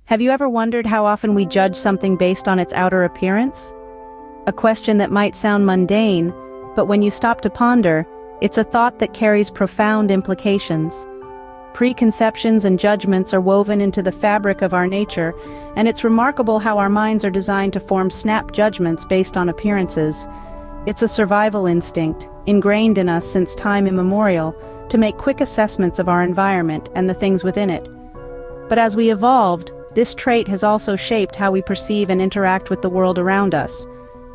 Have you ever wondered how often we judge something based on its outer appearance? A question that might sound mundane, but when you stop to ponder, it's a thought that carries profound implications. Preconceptions and judgments are woven into the fabric of our nature, and it's remarkable how our minds are designed to form snap judgments based on appearances. It's a survival instinct, ingrained in us since time immemorial, to make quick assessments of our environment and the things within it. But as we evolved, this trait has also shaped how we perceive and interact with the world around us,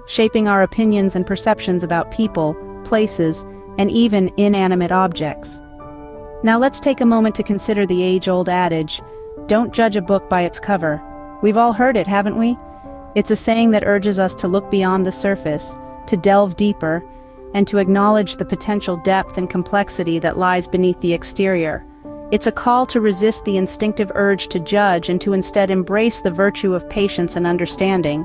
shaping our opinions and perceptions about people, places, and even inanimate objects. Now let's take a moment to consider the age-old adage, "Don't judge a book by its cover." We've all heard it, haven't we? It's a saying that urges us to look beyond the surface, to delve deeper, and to acknowledge the potential depth and complexity that lies beneath the exterior. It's a call to resist the instinctive urge to judge and to instead embrace the virtue of patience and understanding.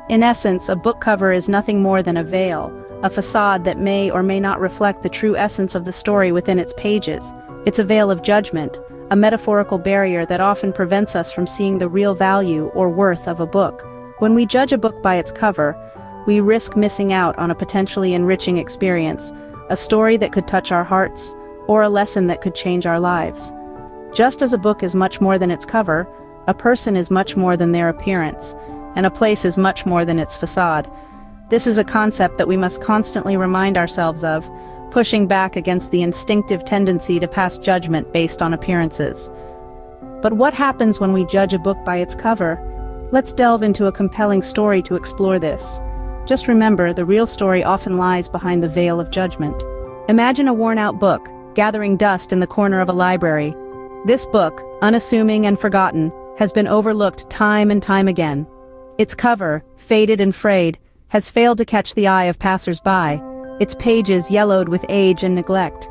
In essence, a book cover is nothing more than a veil, a facade that may or may not reflect the true essence of the story within its pages. It's a veil of judgment, a metaphorical barrier that often prevents us from seeing the real value or worth of a book. When we judge a book by its cover, we risk missing out on a potentially enriching experience, a story that could touch our hearts, or a lesson that could change our lives. Just as a book is much more than its cover, a person is much more than their appearance, and a place is much more than its facade. This is a concept that we must constantly remind ourselves of, pushing back against the instinctive tendency to pass judgment based on appearances. But what happens when we judge a book by its cover? Let's delve into a compelling story to explore this. Just remember, the real story often lies behind the veil of judgment. Imagine a worn-out book, gathering dust in the corner of a library. This book, unassuming and forgotten, has been overlooked time and time again. Its cover, faded and frayed, has failed to catch the eye of passers-by, its pages yellowed with age and neglect.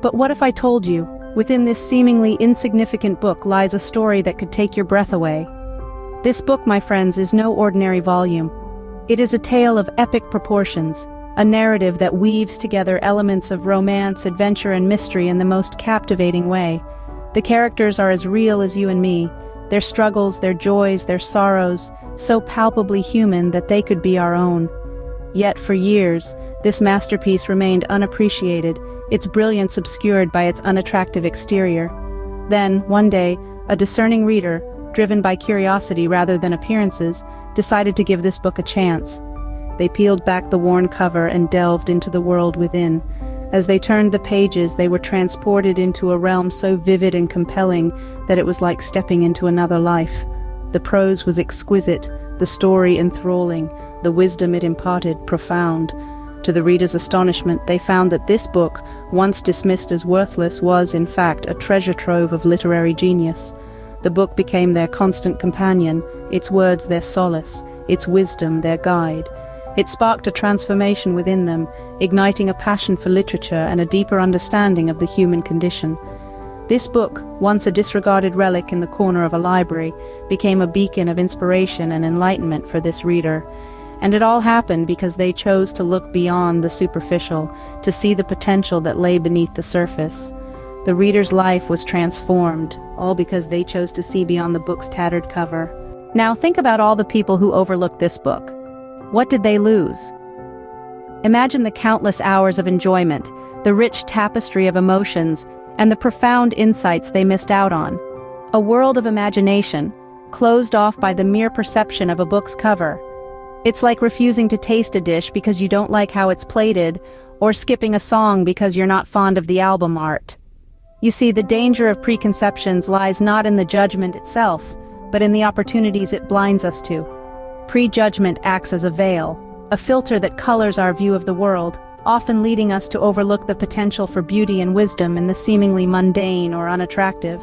But what if I told you, within this seemingly insignificant book lies a story that could take your breath away? This book, my friends, is no ordinary volume. It is a tale of epic proportions, a narrative that weaves together elements of romance, adventure, and mystery in the most captivating way. The characters are as real as you and me, their struggles, their joys, their sorrows, so palpably human that they could be our own. Yet for years, this masterpiece remained unappreciated, its brilliance obscured by its unattractive exterior. Then, one day, a discerning reader, driven by curiosity rather than appearances, decided to give this book a chance. They peeled back the worn cover and delved into the world within. As they turned the pages, they were transported into a realm so vivid and compelling that it was like stepping into another life. The prose was exquisite, the story enthralling, the wisdom it imparted profound. To the reader's astonishment, they found that this book, once dismissed as worthless, was, in fact, a treasure trove of literary genius. The book became their constant companion, its words their solace, its wisdom their guide. It sparked a transformation within them, igniting a passion for literature and a deeper understanding of the human condition. This book, once a disregarded relic in the corner of a library, became a beacon of inspiration and enlightenment for this reader. And it all happened because they chose to look beyond the superficial, to see the potential that lay beneath the surface. The reader's life was transformed, all because they chose to see beyond the book's tattered cover. Now think about all the people who overlooked this book. What did they lose? Imagine the countless hours of enjoyment, the rich tapestry of emotions, and the profound insights they missed out on. A world of imagination, closed off by the mere perception of a book's cover. It's like refusing to taste a dish because you don't like how it's plated, or skipping a song because you're not fond of the album art. You see, the danger of preconceptions lies not in the judgment itself, but in the opportunities it blinds us to. Prejudgment acts as a veil, a filter that colors our view of the world, often leading us to overlook the potential for beauty and wisdom in the seemingly mundane or unattractive.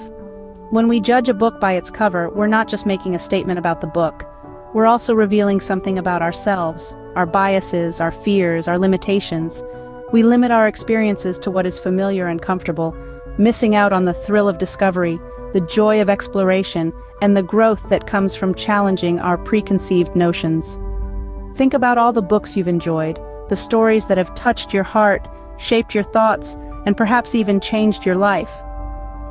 When we judge a book by its cover, we're not just making a statement about the book. We're also revealing something about ourselves, our biases, our fears, our limitations. We limit our experiences to what is familiar and comfortable, missing out on the thrill of discovery, the joy of exploration, and the growth that comes from challenging our preconceived notions. Think about all the books you've enjoyed, the stories that have touched your heart, shaped your thoughts, and perhaps even changed your life.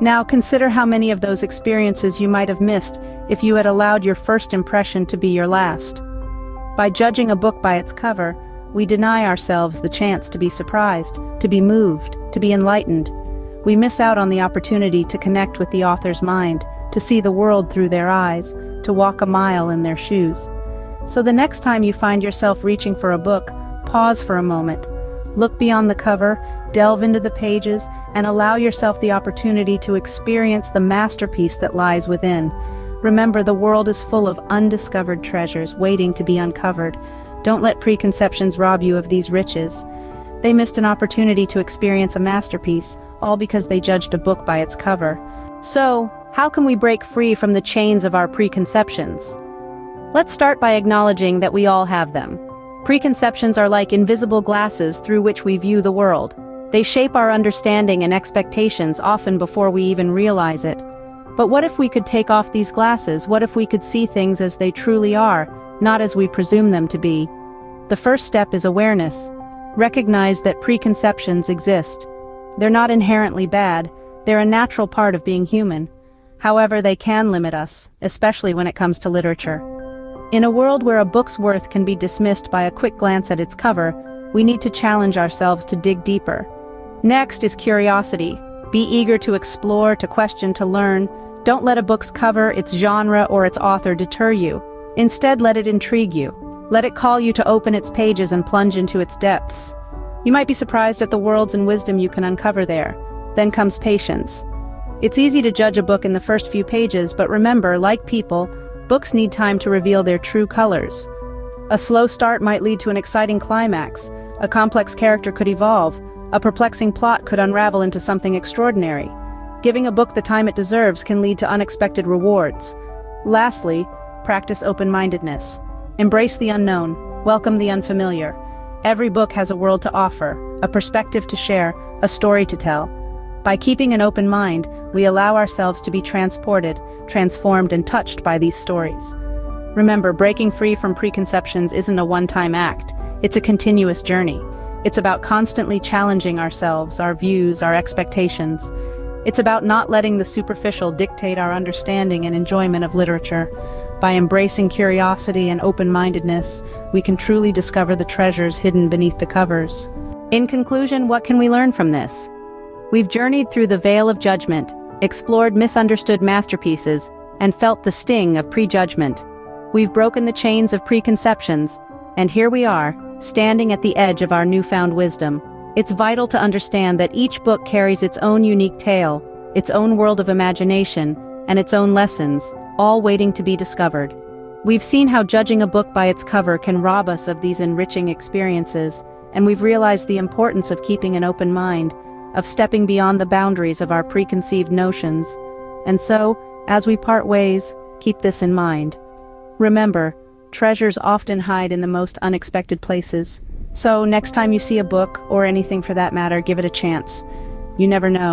Now consider how many of those experiences you might have missed if you had allowed your first impression to be your last. By judging a book by its cover, we deny ourselves the chance to be surprised, to be moved, to be enlightened. We miss out on the opportunity to connect with the author's mind, to see the world through their eyes, to walk a mile in their shoes. So the next time you find yourself reaching for a book, pause for a moment. Look beyond the cover, delve into the pages, and allow yourself the opportunity to experience the masterpiece that lies within. Remember, the world is full of undiscovered treasures waiting to be uncovered. Don't let preconceptions rob you of these riches. They missed an opportunity to experience a masterpiece, all because they judged a book by its cover. So, how can we break free from the chains of our preconceptions? Let's start by acknowledging that we all have them. Preconceptions are like invisible glasses through which we view the world. They shape our understanding and expectations often before we even realize it. But what if we could take off these glasses? What if we could see things as they truly are, not as we presume them to be? The first step is awareness. Recognize that preconceptions exist. They're not inherently bad, they're a natural part of being human. However, they can limit us, especially when it comes to literature. In a world where a book's worth can be dismissed by a quick glance at its cover, we need to challenge ourselves to dig deeper. Next is curiosity. Be eager to explore, to question, to learn. Don't let a book's cover, its genre, or its author deter you. Instead, let it intrigue you. Let it call you to open its pages and plunge into its depths. You might be surprised at the worlds and wisdom you can uncover there. Then comes patience. It's easy to judge a book in the first few pages, but remember, like people, books need time to reveal their true colors. A slow start might lead to an exciting climax. A complex character could evolve. A perplexing plot could unravel into something extraordinary. Giving a book the time it deserves can lead to unexpected rewards. Lastly, practice open-mindedness. Embrace the unknown. Welcome the unfamiliar. Every book has a world to offer, a perspective to share, a story to tell. By keeping an open mind, we allow ourselves to be transported, transformed, and touched by these stories. Remember, breaking free from preconceptions isn't a one-time act. It's a continuous journey. It's about constantly challenging ourselves, our views, our expectations. It's about not letting the superficial dictate our understanding and enjoyment of literature. By embracing curiosity and open-mindedness, we can truly discover the treasures hidden beneath the covers. In conclusion, what can we learn from this? We've journeyed through the Veil of Judgment, explored misunderstood masterpieces, and felt the sting of prejudgment. We've broken the chains of preconceptions, and here we are, standing at the edge of our newfound wisdom. It's vital to understand that each book carries its own unique tale, its own world of imagination, and its own lessons, all waiting to be discovered. We've seen how judging a book by its cover can rob us of these enriching experiences, and we've realized the importance of keeping an open mind, of stepping beyond the boundaries of our preconceived notions. And so, as we part ways, keep this in mind. Remember, treasures often hide in the most unexpected places. So next time you see a book, or anything for that matter, give it a chance. You never know.